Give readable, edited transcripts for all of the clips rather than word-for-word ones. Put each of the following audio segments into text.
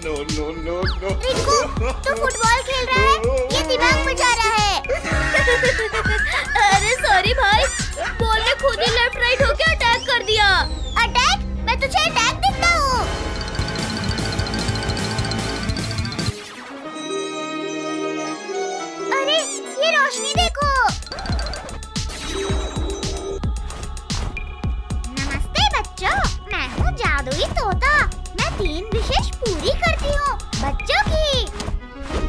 No no no no. Rinku, तू football खेल रहा है, ये दिमाग बचा रहा है। अरे सॉरी भाई, बॉल ने खुद ही लेफ्ट राइट होके अटैक कर दिया। अटैक? मैं तुझे अटैक देता हूँ। अरे ये रोशनी देखो। नमस्ते बच्चों, मैं हूँ जादुई तोता। मैं 3 विशेष पूरी करती हूँ बच्चों की।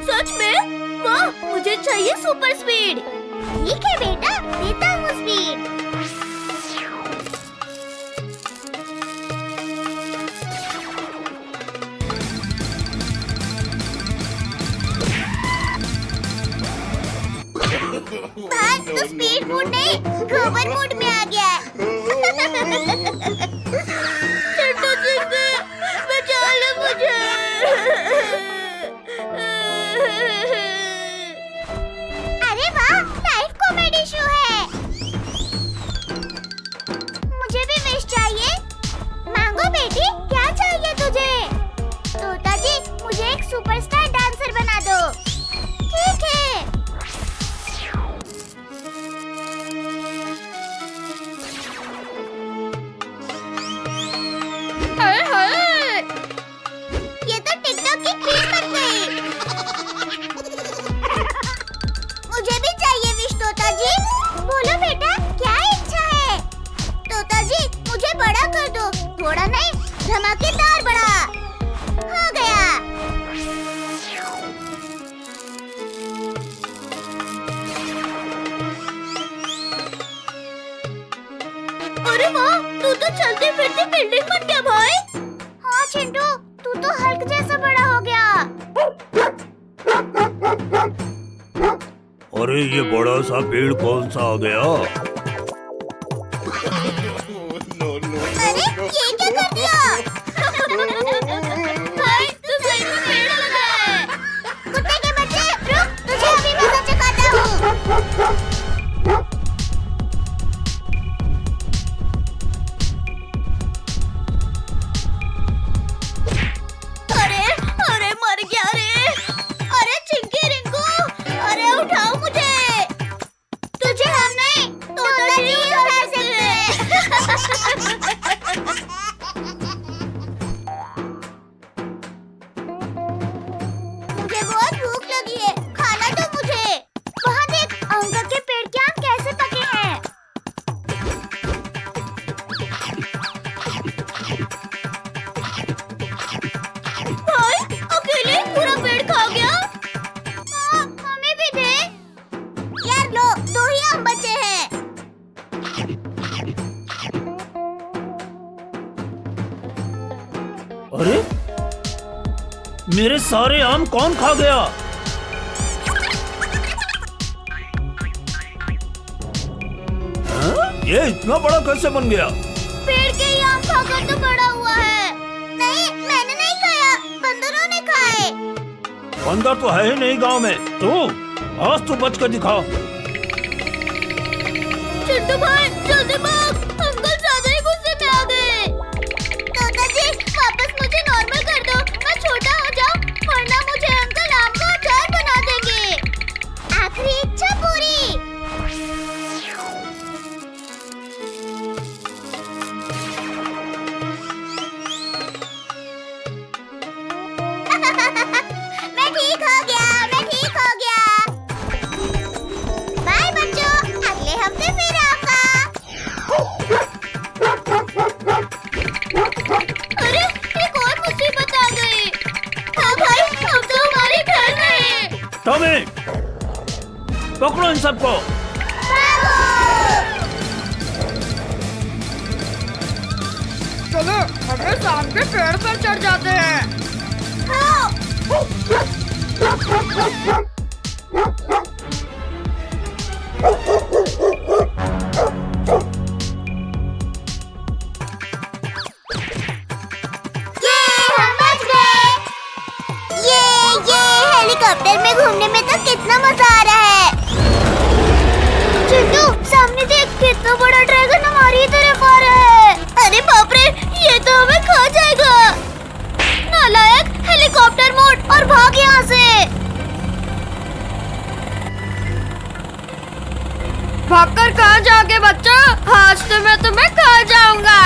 सच में? वाह, मुझे चाहिए सुपर स्पीड। ठीक है बेटा, देता हूँ स्पीड। भाई तो स्पीड मोड नहीं, गोबर मोड में आ गया है। चिंटू चिंटू, बचा लो मुझे। अरे वाह, लाइव कॉमेडी शो है। मुझे भी विश चाहिए। मांगो बेटी, क्या चाहिए तुझे? तोता जी, मुझे एक सुपरस्टार डांसर बना दो। ठीक है। हाय हाय, ये तो टिकटॉक की क्वीन बन गई। मुझे भी चाहिए विश तोता जी। बोलो बेटा, क्या इच्छा है? तोता जी, मुझे बड़ा कर दो। थोड़ा नहीं, धमाकेदार बड़ा। हो गया। अरे वाह, तू तो चलते फिरते बिल्डिंग बन गया भाई। हाँ चिंटू, तू तो हल्क जैसा बड़ा हो गया। अरे ये बड़ा सा पेड़ कौन सा आ गया? No no. अरे ये क्या कर दिया? भाई तू सही में पेड़ लगा है। कुत्ते के बच्चे, रुक, तुझे अभी मजा चखाता हूँ। अरे अरे मर गया रे। अरे चिंकी रिंकू, अरे उठाओ मुझे। तुझे हम नहीं, तोता जी उठा सकते हैं। मुझे बहुत भूख लगी है, खाना दो मुझे। वहाँ देख, अंकल के पेड़ के आम कैसे पके हैं। भाई अकेले पूरा पेड़ खा गया। हाँ, हमें भी दे। यार लो, 2 ही आम बचे हैं। अरे मेरे सारे आम कौन खा गया? हाँ? ये इतना बड़ा कैसे बन गया? पेड़ के ही आम खाकर तो बड़ा हुआ है। नहीं, मैंने नहीं खाया, बंदरों ने खाए। बंदर तो है ही नहीं गांव में। तू आज तो बच कर दिखा। चिंटू भाई जल्दी भाग, अंकल ज्यादा ही गुस्से में आ गए। तोता जी, वापस मुझे नॉर्मल कर दो। मैं छोटा हो जाऊं, वरना मुझे अंकल आम का अचार बना देंगे। आखिरी इच्छा पूरी। मैं ठीक हो गया, मैं ठीक हो गया। बाय बच्चों, अगले हफ्ते फिर आऊंगा। अरे एक और मुसीबत आ गई। हाँ भाई, अब तो हमारे घर में। टॉमी, पकड़ो इन सबको। चलो हमें शाम के पेड़ पर चढ़ जाते हैं। हेलीकॉप्टर में घूमने में तो कितना मजा आ रहा है। चिंटू, सामने देख, कितना बड़ा ड्रैगन हमारी तरफ आ रहा है। अरे बाप रे, ये तो हमें खा जाएगा। नालायक, हेलीकॉप्टर और भाग यहाँ से। भागकर कहाँ जाओगे बच्चों? आज तो मैं तुम्हें खा जाऊंगा।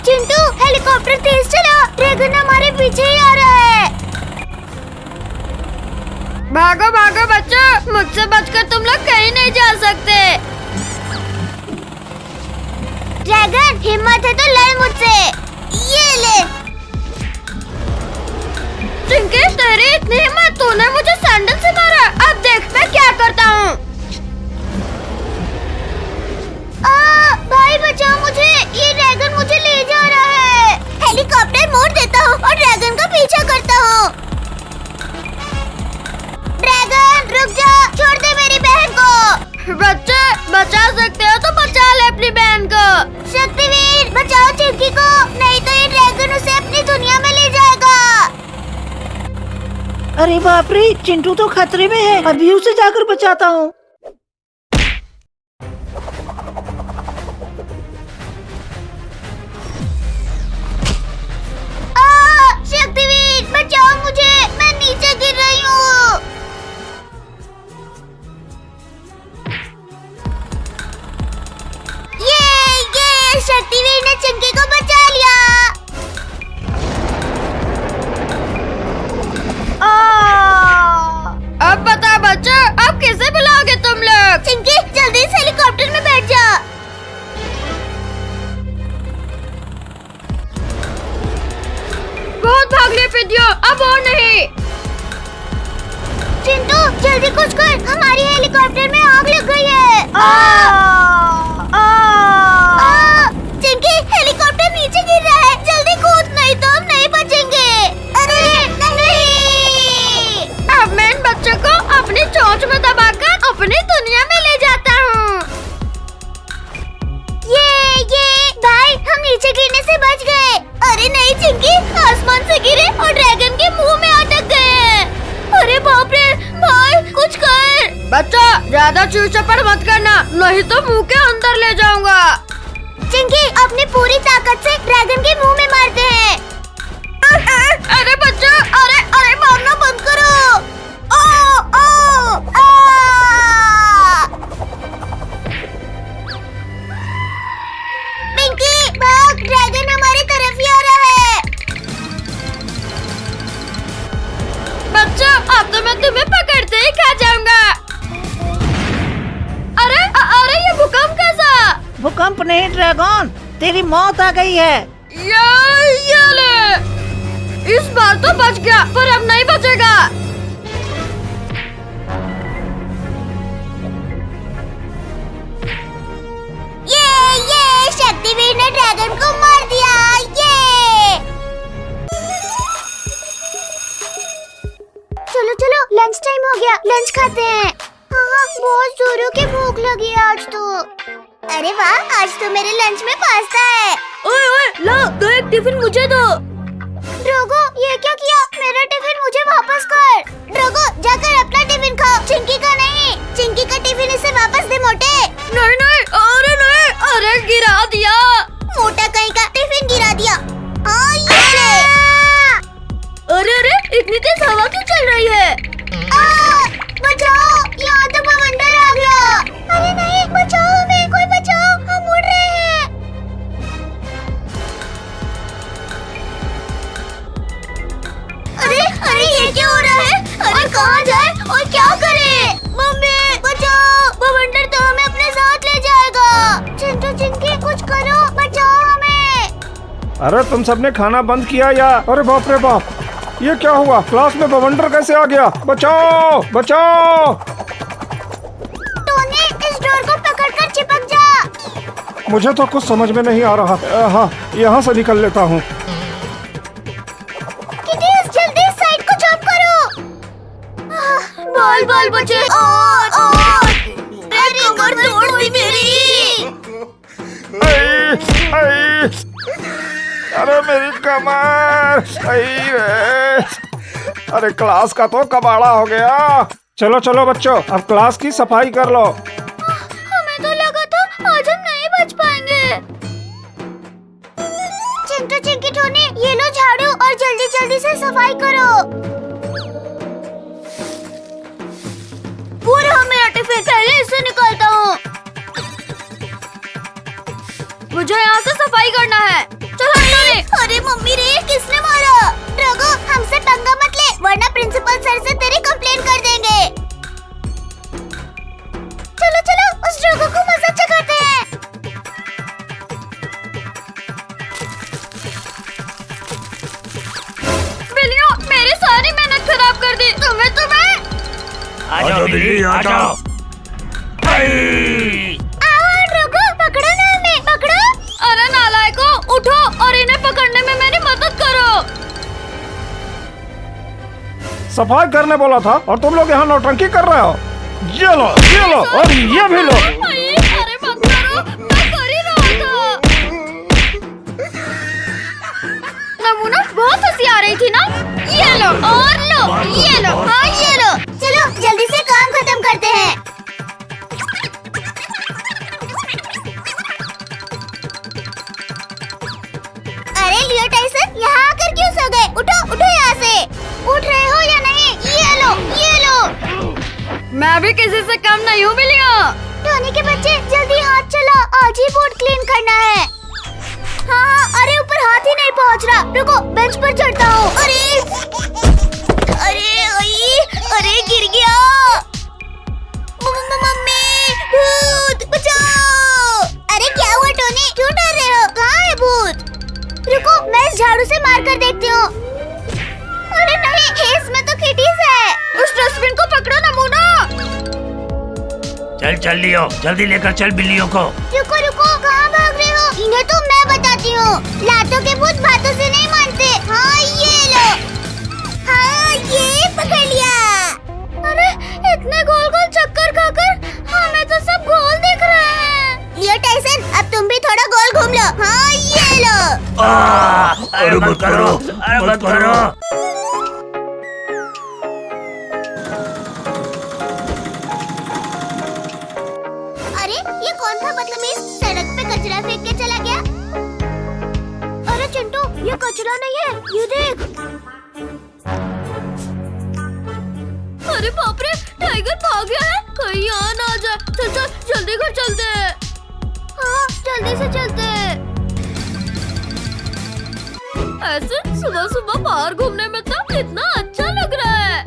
चिंटू हेलीकॉप्टर तेज चला, ड्रैगन हमारे पीछे ही आ रहा है। भागो भागो बच्चों, मुझसे बचकर तुम लोग कहीं नहीं जा सकते। ड्रैगन हिम्मत है तो लड़ मुझसे, ये ले। चिंकी तेरी इतनी हिम्मत, तूने मुझे सैंडल से मारा। अब देख मैं क्या करता हूँ। भाई बचाओ मुझे, ये ड्रैगन मुझे ले जा रहा है। हेलीकॉप्टर मोड़ देता हूँ और ड्रैगन का पीछा करता हूँ। ड्रैगन रुक जा, छोड़ दे मेरी बहन को। बच्चे बचा सकते हो तो बचा ले अपनी बहन को। शक्तिवीर बचाओ चिंकी को, नहीं तो ये ड्रैगन उसे अपनी दुनिया में ले जाएगा। अरे बाप रे, चिंटू तो खतरे में है, अभी उसे जाकर बचाता हूँ। शक्तिवीर बचाओ मुझे, मैं नीचे गिर रही हूँ। ये शक्तिवीर ने चिंकी को बचा लिया। अब बता बच्चों, अब किसे बुलाओगे तुम लोग? चिंकी जल्दी से हेलीकॉप्टर में बैठ जा। बहुत भागने पे दियो, अब और नहीं। चिंटू जल्दी कुछ कर, हमारी हेलीकॉप्टर में आग लग गई है। चिंकी हेलीकॉप्टर नीचे गिर रहा है, जल्दी कूद, नहीं तो हम नहीं बचेंगे। अरे नहीं। अब मैं इन बच्चों को अपनी चोंच में दबाकर अपनी दुनिया में ले जाता हूँ। ये भाई हम नीचे गिरने से बच गए। अरे नहीं चिंकी, आसमान से गिरे और ड्रैगन के मुंह में अटक गए। अरे बाप रे, भाई कुछ कर। बच्चा ज्यादा चूचपड़ मत करना, नहीं तो मुंह के अंदर ले जाऊंगा। चिंकी अपनी पूरी ताकत से ड्रैगन के मुंह में मारते हैं। अरे बच्चा, अरे मारना बंद करो। पिंकी भाग, ड्रैगन हमारी तरफ ही आ रहा है। बच्चा अब तो मैं तुम्हें पकड़ते ही खा जाऊंगा। अरे ये भूकंप कैसा? भूकंप नहीं ड्रैगन, तेरी मौत आ गई है। ये ले, इस बार तो बच गया, पर अब नहीं बचेगा। ये शक्तिवीर ने ड्रैगन को मार दिया। ये चलो लंच टाइम हो गया, लंच खाते हैं। हाँ बहुत जोरों की भूख लगी है आज तो। अरे वाह, आज तो मेरे लंच में पास्ता है। ओए ला, दो एक टिफिन मुझे दो। ड्रोगो ये क्या किया, मेरा टिफिन मुझे वापस कर। ड्रोगो जाकर अपना टिफिन खाओ, चिंकी का नहीं। चिंकी का टिफिन इसे वापस दे मोटे। नहीं, अरे गिरा दिया। मोटा कहीं का टिफिन गिरा दिया। हाँ ये ले। अरे इतनी तेज हवा क्यों चल रही है? बचाओ, यहाँ तो बवंडर आ गया। अरे नहीं, बचाओ हमें, कोई बचाओ, हम उड़ रहे हैं। अरे ये क्या हो रहा है? अरे कहाँ जाए और क्या करे? मम्मी बचाओ, बवंडर तो हमें अपने साथ ले जाएगा। चिंटू चिंकी कुछ करो, बचाओ हमें। अरे तुम सबने खाना बंद किया या? अरे बाप रे बाप, ये क्या हुआ? क्लास में बवंडर कैसे आ गया? बचाओ बचाओ। टोनी इस डोर को पकड़कर चिपक जा। मुझे तो कुछ समझ में नहीं आ रहा। हाँ, यहाँ से निकल लेता हूँ। किटी जल्दी इस साइड को जंप करो। बोल बच्चे। अरे कमर तोड़ दी मेरी। अरे मेरी कमर। अरे क्लास का तो कबाड़ा हो गया। चलो बच्चों, अब क्लास की सफाई कर लो। हमें तो लगा था आज हम नहीं बच पाएंगे। चिंटू चिंकी टोनी, ये लो झाड़ू और जल्दी जल्दी से सफाई करो। पूरा मेरा टिफिन पहले इसे निकालता हूँ। मुझे यहाँ से सफाई करना है। चलो टोनी। अरे मम्मी रे, किसने मारा? रघु, हमसे पंगा मत ले, वरना प्रिंसिपल सर से तेरी कंप्लेन कर देंगे। चलो चलो, उस रघु को मजा चखाते हैं। बिल्लियों, मेरी सारी मेहनत खराब कर दी। तुम्हें आजाओ बिल्ली आजाओ। आओ रघु, पकड़ो ना हमें, पकड़ो। अरे नालायकों, उठो और इन्हें पकड़ने में मेरी मदद करो। सफाई करने बोला था और तुम लोग यहाँ नौटंकी कर रहे हो। ये लो और ये भी लो। अरे मत करो, मैं कर ही रहा था। नमूना, बहुत हंसी आ रही थी ना? ये लो और लो, ये लो, हाँ ये लो। चलो जल्दी से काम खत्म करते हैं। अरे लियो टाइसन, यहाँ आकर क्यों सो गए? उठो उठो यहाँ से। उठ रहे हो या नहीं? ये लो, ये लो। मैं भी किसी से कम नहीं हूँ बिल्लियों। टोनी के बच्चे, जल्दी हाथ चलाओ, आज ही बोर्ड क्लीन करना है। हाँ, अरे ऊपर हाथ ही नहीं पहुँच रहा। रुको, बेंच पर चढ़ता हूँ। अरे अरे गिर गया। मम्मी, भूत बचाओ। अरे क्या हुआ टोनी, क्यों डर रहे हो? कहाँ है भूत? रुको, मैं इस झाड़ू से मार कर देखती हूँ। अरे नहीं, इसमें तो किटीज है। उस डस्टबिन को पकड़ो नमूना। चल लियो, जल्दी लेकर चल बिल्लियों को। रुको रुको, कहाँ भाग रहे हो? इन्हें तो मैं बताती हूँ। लातों के भूत बातों से नहीं मानते। हाँ ये लो, हाँ ये पकड़ लिया। अरे इतने गोल गोल चक्कर खाकर हमें तो सब गोल दिख रहे हैं। लियो टाइसन, अब तुम भी थोड़ा गोल घूम लो। हाँ ये लो। अरे मत करो, अरे मत करो। अरे ये कौन था बदतमीज, सड़क पे कचरा फेंक के चला गया? अरे चिंटू, ये कचरा नहीं है, ये देख। अरे बाप रे, टाइगर भाग गया है। कहीं यहाँ ना आ जाए। चल चल, जल्दी घर चलते हैं। हाँ जल्दी से चलते हैं। ऐसे सुबह सुबह बाहर घूमने में तो कितना अच्छा लग रहा है।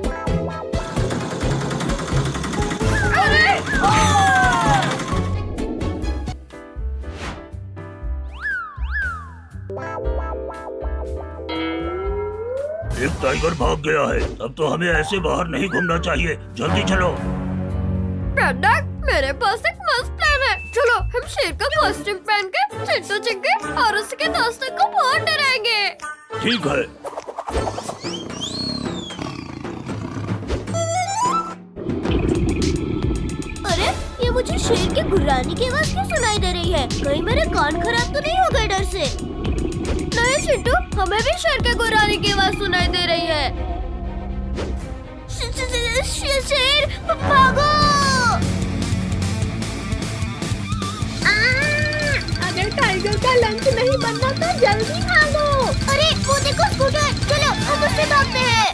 अरे एक टाइगर भाग गया है। अब तो हमें ऐसे बाहर नहीं घूमना चाहिए। जल्दी चलो। पेंडा, मेरे पास एक मस्त प्लान है। चलो हम शेर का कॉस्ट्यूम पहन के चिंटू चिंके और उसके दोस्तों को बहुत डराएंगे। ठीक है। अरे ये मुझे शेर की गुर्राने की आवाज क्यों सुनाई दे रही है? कहीं मेरे कान खराब तो नहीं हो गए डर से? नहीं चिंटू, हमें भी शेर के गुर्राने की आवाज सुनाई दे रही है। शेर भागो। अगर टाइगर का लंच नहीं बनना तो जल्दी भागो। अरे वो देखो स्कूटर, चलो हम उससे भागते हैं।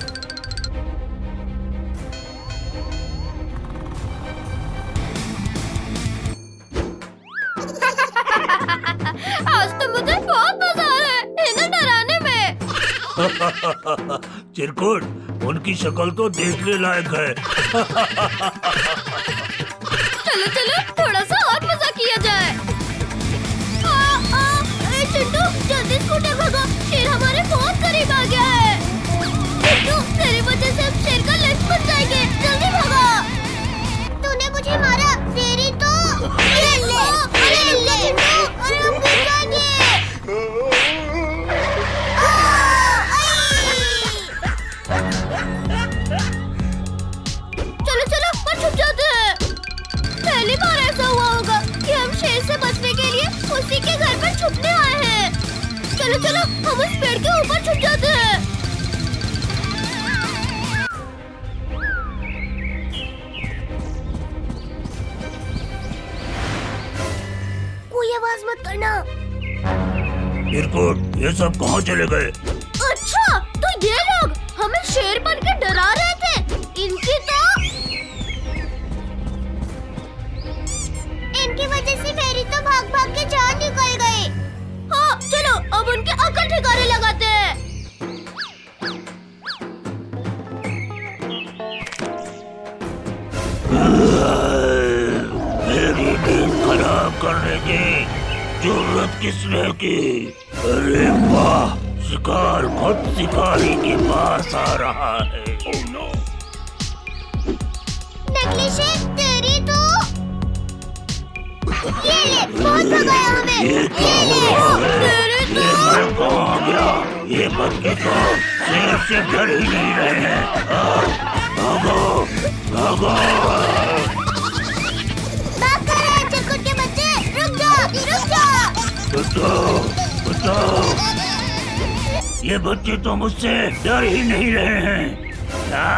आज तो मुझे बहुत मजा आ रहा है इन्हें डराने में। चिरकुट, उनकी शक्ल तो देखने लायक है। चलो चलो, थोड़ा सा और मजा किया जाए। चिंटू, जल्दी स्कूटर भगाओ, शेर हमारे बहुत करीब आ गया है। चिंटू, तेरी वजह से अब शेर का लंच बन जाएंगे। जल्दी भगा। तूने मुझे मारा, तेरी तो ले ले, अरे हम गिर जाएंगे। चलो चलो, पर छुप जाते हैं। पहली बार ऐसा हुआ होगा कि हम शेर से बचने के लिए उसी के घर पर छुपने आए हैं। चलो चलो, हम उस पेड़ के ऊपर छुप जाते हैं। कोई आवाज मत करना। चिरकुट, ये सब कहाँ चले गए? अच्छा, तो ये लोग हमें शेर बन के डरा रहे थे। इनकी वजह से मेरी तो भाग भाग के जान निकल गई। हाँ, चलो अब उनके अकल ठिकाने लगाते हैं। मेरी नींद खराब करने की जरूरत किसने की? अरे वाह, शिकार खुद शिकारी के पास आ रहा है। नकली शेर तेरी तो ये ले, बहुत भगाया हमें। ये क्या हो रहा है? ये मैं कहाँ गया? ये बच्चे तो शेर से डर ही नहीं रहे हैं। भागो, भागो। भाग कर रहे हैं चिरकुट के बच्चे। रुक जा, रुक जा। बचाओ, बचाओ। ये बच्चे तो मुझसे डर ही नहीं रहे हैं। क्या?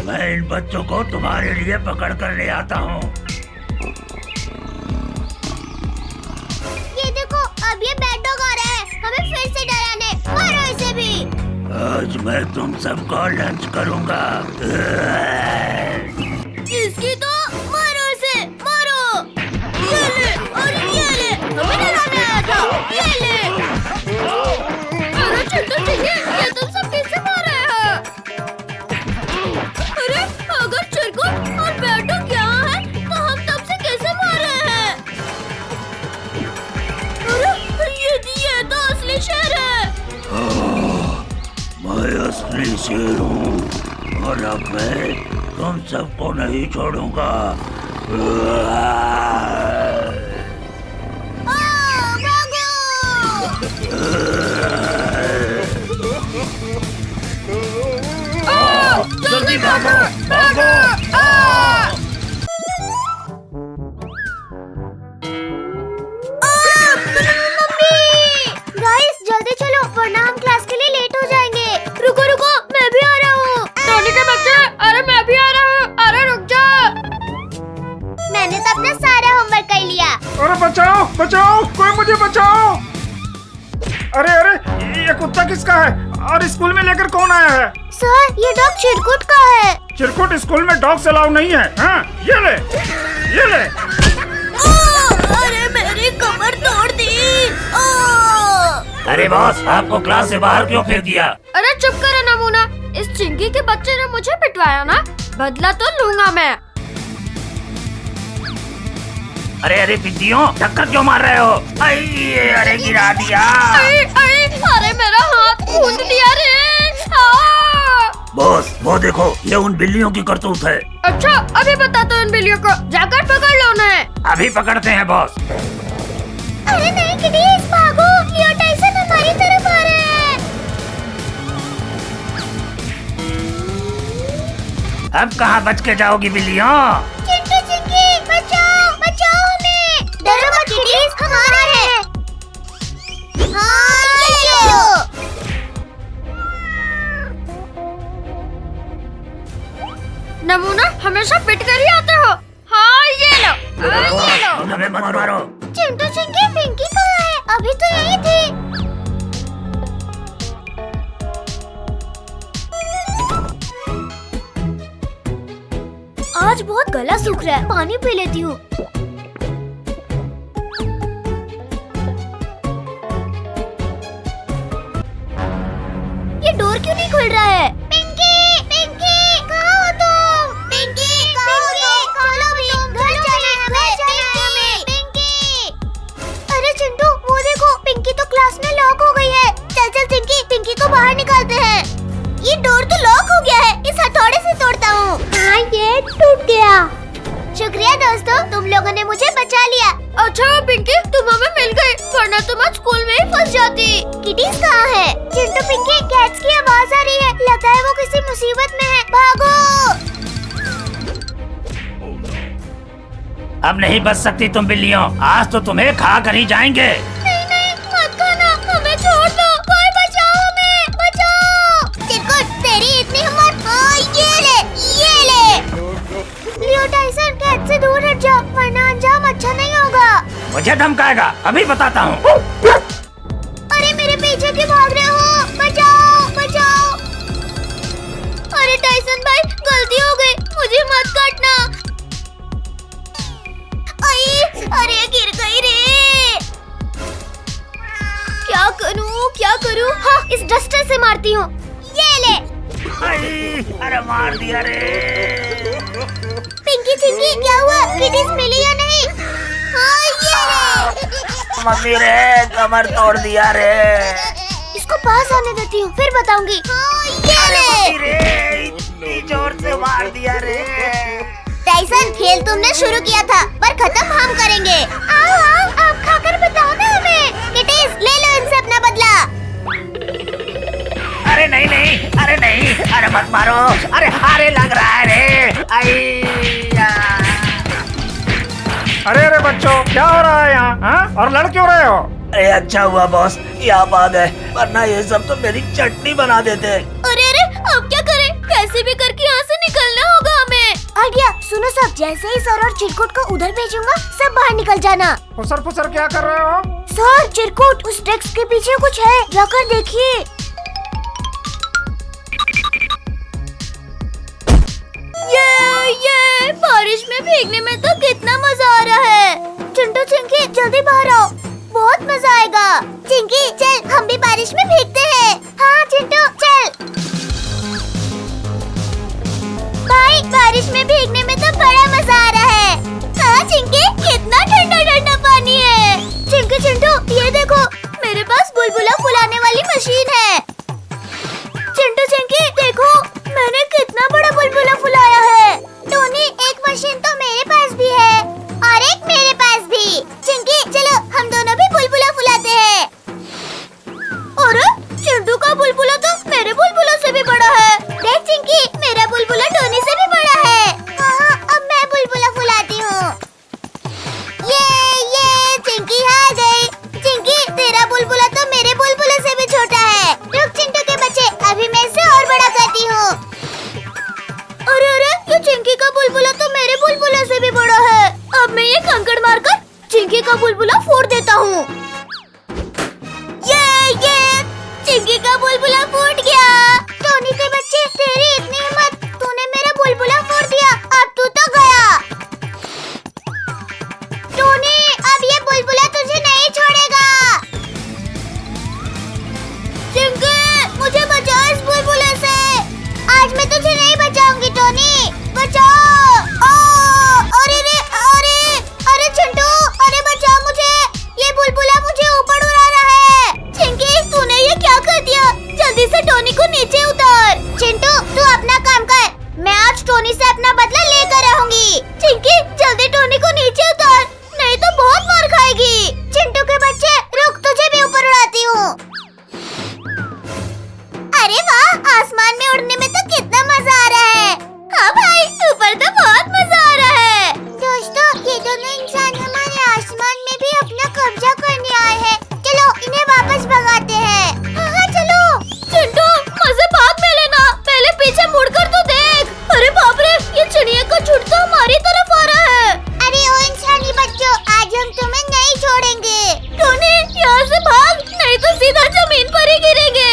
मैं इन बच्चों को तुम्हारे लिए पकड़ कर ले आता हूँ। ये देखो, अब ये बैड डॉग आ रहा है हमें फिर से डराने। मारो इसे भी। आज मैं तुम सबको लंच करूँगा। इसकी तो मारो इसे, मारो। ये ले और ये ले, हमें डराने आया था। ये ले। अरे चिंटू चिंकी, ये तुम सब किससे मार रहे हो? अरे अगर चिरकुट और बैड डॉग यहाँ है तो हम तब से कैसे मार रहे हैं? अरे ये तो असली शेर है। मैं असली शेर हूँ और अब मैं तुम सबको नहीं छोड़ूंगा। जल्दी भागो, भागो। गाइस जल्दी चलो वरना हम क्लास के लिए लेट हो जाएंगे। रुको रुको, मैं भी आ रहा हूँ। टोनी के बच्चे, अरे मैं भी आ रहा हूँ। अरे रुक जा। मैंने तो अपना सारा होमवर्क कर लिया। अरे बचाओ, बचाओ, कोई मुझे बचाओ। अरे अरे, ये कुत्ता किसका है? और स्कूल में लेकर कौन आया है? सर ये डॉग चिरकुट का है। चिरकुट स्कूल में डॉग्स अलाउ नहीं है। हाँ, ये ले, ये ले। अरे मेरी कमर तोड़ दी। अरे बॉस, आपको क्लास से बाहर क्यों फेंक दिया? अरे चुप करो नमूना, इस चिंकी के बच्चे ने मुझे पिटवाया ना, बदला तो लूंगा मैं। अरे अरे पिद्दियों, टक्कर क्यों मार रहे हो? अरे गिरा दिया। अरे मेरा हाथ कूद दिया रे। बॉस, वो देखो, ये उन बिल्लियों की करतूत है। अच्छा, अभी बता दो इन बिल्लियों को, जाकर पकड़ लो उन्हें। अभी पकड़ते हैं बॉस। अरे नहीं किडीज, भागो, लियो टाइसन हमारी तरफ आ रहे हैं। अब कहाँ बच के जाओगी बिल्लियों? चिंटू चिंकी, बचाओ, बचाओ हमें। डरो मत किडीज, हम आ रहे हैं। हाँ, ये लो। नमूना हमेशा पिट कर ही आते हो। हाँ ये लो, हाँ ये लो। हमें मत मारो। चिंटू चिंकी, पिंकी कहाँ है? अभी तो यही थी। आज बहुत गला सूख रहा है, पानी पी लेती हूँ। ये डोर क्यों नहीं खुल रहा है? पिंकी, पिंकी, कहाँ हो तुम? पिंकी, खोलो भी, घर जाना है हमें। पिंकी। अरे चिंटू, वो देखो, पिंकी तो क्लास में लॉक हो गई है। चल चल चिंकी, पिंकी को बाहर निकालते हैं। ये डोर तो लॉक हो गया है, इस हथौड़े से तोड़ता हूँ। हाँ, ये टूट गया। शुक्रिया दोस्तों, तुम लोगों ने मुझे बचा लिया। अच्छा पिंकी, तुम हमें मिल गई, वरना तुम आज स्कूल में ही फंस जाती। किटीज कहाँ है? चिंटू, पिंकी, कैट्स की आवाज आ रही है। लगता है वो किसी मुसीबत में है। भागो। अब नहीं बच सकती तुम बिल्लियों, आज तो तुम्हें खा कर ही जाएंगे। नहीं नहीं, मत खाना, हमें छोड़ दो। कोई बचाओ हमें, बचाओ। चिरकुट, तेरी इतनी हिम्मत? हाँ, ये ले, ये ले। लियो टाइसन, कैट से दूर हट जा, वरना अंजाम अच्छा नहीं होगा। मुझे धमकाएगा, अभी बताता हूँ। अरे मेरे पीछे क्यों भाग रहे हो? बचाओ बचाओ। अरे टाइसन भाई, गलती हो गई, मुझे मत काटना। अरे गिर गई रे। क्या करूँ? हाँ, इस डस्टर से मारती हूँ। ये ले। अरे मार दिया रे। पिंकी चिंकी क्या हुआ? किटीज मिली या नहीं? हाँ ये ले। मम्मी रे, कमर तोड़ दिया रे। इसको पास आने देती हूँ, फिर बताऊंगी। हाँ ये ले। रे, इतनी जोर से मार दिया रे। टाइसन, खेल तुमने शुरू किया था, पर खत्म हम करेंगे। आओ आओ, आप खाकर बताओ ना हमें। किटीज, ले लो इनसे अपना बदला। अरे नहीं नहीं, अरे नहीं, अरे मत मारो, अरे हारे लग रहा है रे। अरे अरे बच्चों, क्या हो रहा है यहाँ? हाँ? और लड़ क्यों रहे हो? अरे अच्छा हुआ बॉस, यहाँ आ गए, वरना ये सब तो मेरी चटनी बना देते। अरे अब क्या करें? कैसे भी करके यहाँ से निकलना होगा हमें। आइडिया सुनो सब, जैसे ही सर और चिरकुट को उधर भेजूंगा, सब बाहर निकल जाना। फुसर क्या कर रहे हो? सर, चिरकुट उस डेस्क के पीछे कुछ है, जाकर देखिए। ये बारिश में भीगने में तो कितना मजा आ रहा है। चिंटू चिंकी जल्दी बाहर आओ, बहुत मजा आएगा। चिंकी चल, हम भी बारिश में भीगते हैं। हाँ चिंटू चल। भाई, बारिश में भीगने में तो बड़ा मजा आ रहा है। हाँ चिंकी, कितना ठंडा ठंडा पानी है। चिंकी चिंटू ये देखो, मेरे पास बुलबुला फुलाने वाली मशीन है। चिंटू चिंकी देखो, मैंने कितना बड़ा बुलबुला फुलाया है। टोनी, एक मशीन तो मेरे पास भी है और एक मेरे पास भी। चिंकी चलो, हम दोनों भी बुलबुला फुलाते हैं। अरे चिंटू का बुलबुला तो मेरे बुलबुला से भी बड़ा है। देख चिंकी, मेरा बुलबुला टोनी से भी बड़ा है। हाँ, अब मैं बुलबुला फुलाती हूँ। ये चिंकी हार गई। चिंकी, तेरा बुलबुला तो मेरे बुलबुले से भी छोटा है। रुक चिंटू के बच्चे, अभी मैं इसे और बड़ा करती हूँ। अरे ये चिंकी का बुलबुला तो मेरे बुलबुला से भी बड़ा है। अब मैं ये कंकड़ मारकर चिंकी का बुलबुला फोड़ देता हूँ। ये चिंकी का बुलबुला फूट गया। टोनी के बच्चे, तेरी इतनी हिम्मत, तूने मेरा बुलबुला फोड़ दिया। अब तू तो गया। टोनी, अब ये बुलबुला तुझे नहीं छोड़ेगा। चिंकी, मुझे बचाओ इस बुलबुले से। आज मैं तुझे नहीं बचाऊंगी टोनी, बचाओ। अरे चिंटू, अरे बचाओ मुझे, ये बुलबुला मुझे ऊपर उड़ा रहा है। चिंकी, तूने ये क्या कर दिया? जल्दी से टोनी को नीचे उतार। चिंटू, तू अपना काम कर, मैं आज टोनी से अपना बदला लेकर रहूंगी। चिंकी, जल्दी टोनी को नीचे उतार, नहीं तो बहुत मार खाएगी। चिंटू के बच्चे, रुक, तुझे भी ऊपर उड़ाती हूँ। अरे वाह, आसमान में उड़ने में तो कितना मजा आ रहा है। हाँ भाई, ऊपर तो बहुत मजा आ रहा है। दोस्तों, ये दोनों इंसान हमारे आसमान में भी अपना कब्जा करने आए हैं। चलो इन्हें वापस भगाते हैं। हाँ चलो। चिंटू, मजे बाद में लेना, पहले पीछे मुड़कर तो देख। अरे बाप रे, ये चिड़िया का झुंड तो हमारी तरफ आ रहा है। अरे ओ इंसानी बच्चों, आज हम तुम्हें नहीं छोड़ेंगे। टोनी, यहाँ से भाग, नहीं तो सीधा जमीन पर ही गिरेंगे।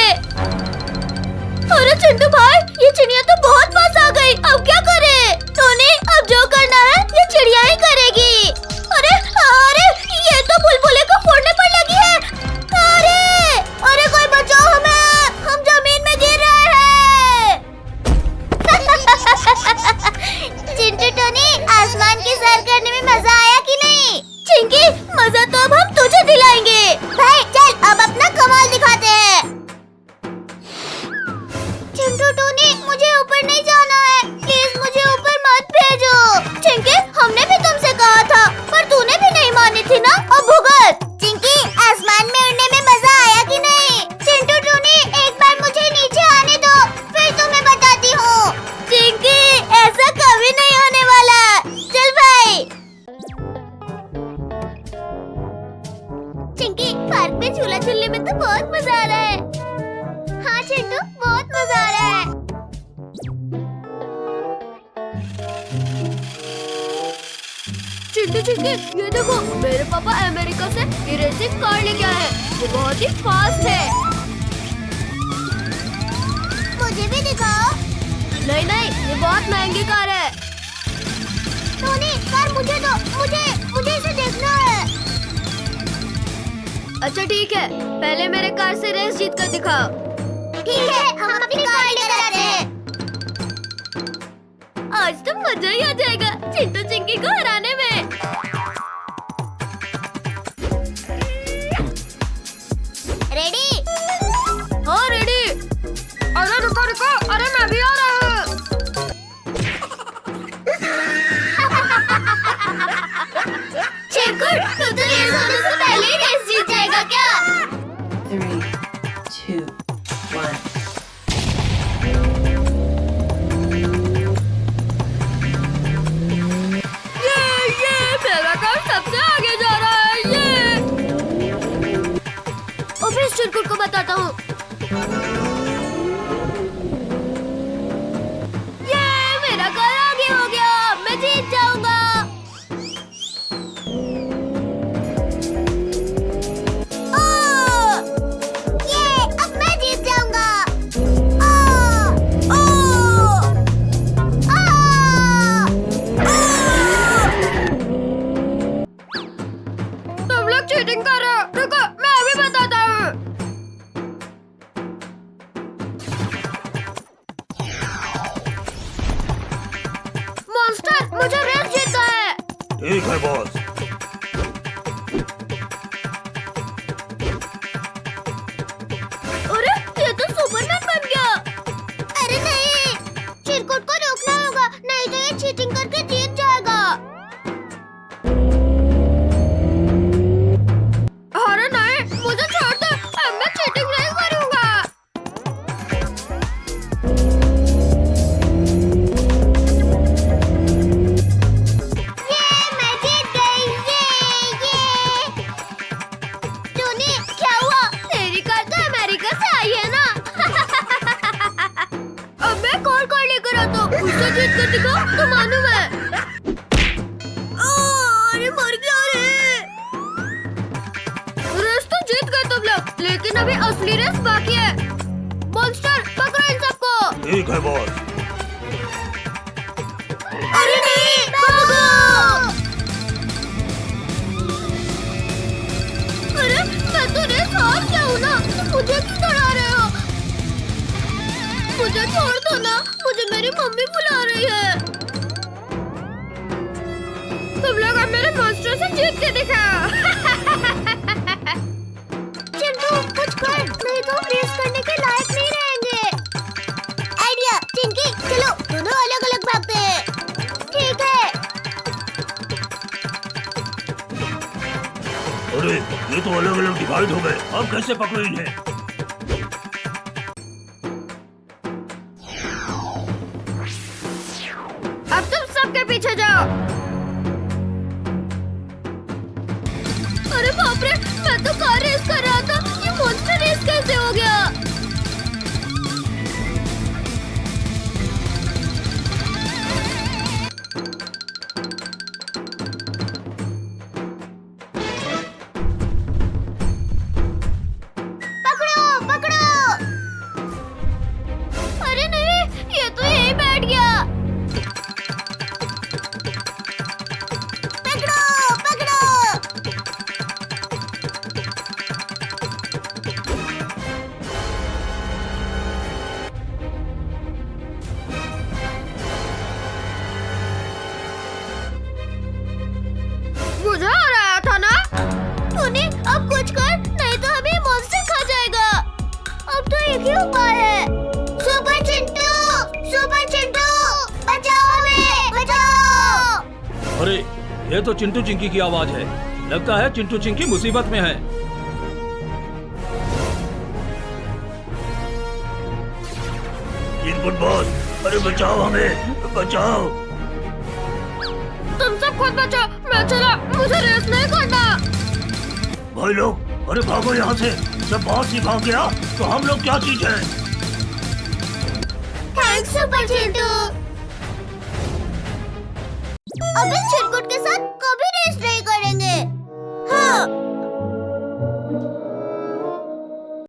अरे चिंटू भाई, ये चिड़िया तो बहुत पास आ गई, अब क्या करें? टोनी, अब जो करना है ये चिड़िया ही करेगी। अरे ये तो बुलबुले को फोड़ने पर लगी है। अरे कोई बचाओ हमें, हम जमीन में गिर रहे हैं। चिंटू टोनी, आसमान की सैर करने में मजा आया कि नहीं? चिंकी, मजा तो अब हम तुझे दिलाएंगे। भाई चल, अब अपना कमाल दिखाते हैं। चिंटू टोनी, मुझे ऊपर नहीं जाना है, प्लीज मुझे ऊपर मत भेजो। चिंकी, हमने भी तुमसे कहा था, पर तूने भी नहीं मानी थी ना, अब भुगत। चिंकी, आसमान में उड़ने में मजा आया कि नहीं? चिंटू टोनी, एक बार मुझे नीचे आने दो, फिर तुम्हें बताती हूँ। चिंकी, ऐसा कभी नहीं होने वाला। चल भाई। चिंकी, पार्क में झूला झूलने में तो बहुत मजा आ रहा है। हाँ चिंटू, बहुत मजा आ रहा है। चिंटू चिंकी, ये देखो मेरे पापा अमेरिका से ये रेसिंग कार लेके आए हैं। ये बहुत ही फास्ट है। मुझे भी दिखाओ। नहीं नहीं, ये बहुत महंगी कार है। टोनी, कार मुझे दो, मुझे इसे देखना है। अच्छा ठीक है, पहले मेरे कार से रेस जीत कर दिखाओ। ठीक है, हम अपनी कार लेकर आते हैं। आज तो मजा ही आ जाएगा चिंटू चिंकी को हराने में। रेडी? हाँ रेडी। अरे रुको रुको, अरे मैं भी आ रहा हूँ। चिरकुट, तू तो रेस होने से पहले ही रेस जीत जाएगा क्या? 3, 2, 1. ये मेरा कार सबसे आगे जा रहा है। ये और फिर चिरकुट को बताता हूँ। ये मेरा कार आगे हो गया, मैं जीत जाऊंगा। अब मैं जीत जाऊंगा। ओ, ओ, तुम लोग चीटिंग कर रहे हो। रुको, मैं अभी बताता हूँ। मॉन्स्टर, मुझे रेस जीतना है। ठीक है बॉस। अरे ये तो सुपरमैन बन गया। अरे नहीं, चिरकुट को रोकना होगा, नहीं तो ये चीटिंग करके जीत जाएगा। अरे नहीं, मुझे छोड़ दो, अब मैं चीटिंग नहीं करूंगा। मैं जीत गई। ये टोनी, क्या हुआ? तेरी कार तो अमेरिका से आई है ना। अब मैं कौन कार लेकर आता हूँ, उससे जीत कर दिखाओ तो मानूं मैं। अरे मर गया रे। रेस तो जीत गए तुम लोग, लेकिन अभी असली रेस बाकी है। मॉन्स्टर, पकड़ो इन सबको। ठीक है बॉस। अरे नहीं, भागो। अरे मैं तो रेस हार गया हूँ ना, मुझे क्यों डरा रहे हो? मुझे छोड़ दो ना, मुझे मेरी मम्मी बुला रही है। तुम लोग अब मेरे मॉन्स्टर से जीत के दिखाओ। चिंटू, कुछ कर, नहीं तो हम रेस करने के लायक नहीं रहेंगे। आइडिया, चिंकी, चलो दोनों अलग अलग भागते हैं। ठीक है। अरे ये तो अलग अलग डिवाइड हो गए, अब कैसे पकड़े इन्हें? अब तुम सबके पीछे जाओ। अरे बाप रे, मैं तो कार रेस कर रहा था, ये मॉन्स्टर रेस कैसे हो गया? पकड़ो, पकड़ो। अरे नहीं, ये तो यहीं बैठ गया। पकड़ो, पकड़ो। मुझे आ रहा था ना। टोनी, अब कुछ कर, नहीं तो हमें मॉन्स्टर खा जाएगा। अब तो एक ही उपाय है। सुपर चिंटू, बचाओ हमें, बचाओ। अरे ये तो चिंटू चिंकी की आवाज है। लगता है चिंटू चिंकी मुसीबत में है। चिरकुट बॉस, अरे बचाओ हमें, बचाओ। तुम सब खुद बचो, मैं चला, मुझे रेस नहीं करना। भाई लोग, अरे भागो यहाँ से। जब बॉस ही भाग गया तो हम लोग क्या चीज है? Thanks super Chintu. अब इस चिरकुट के साथ कभी भी रेस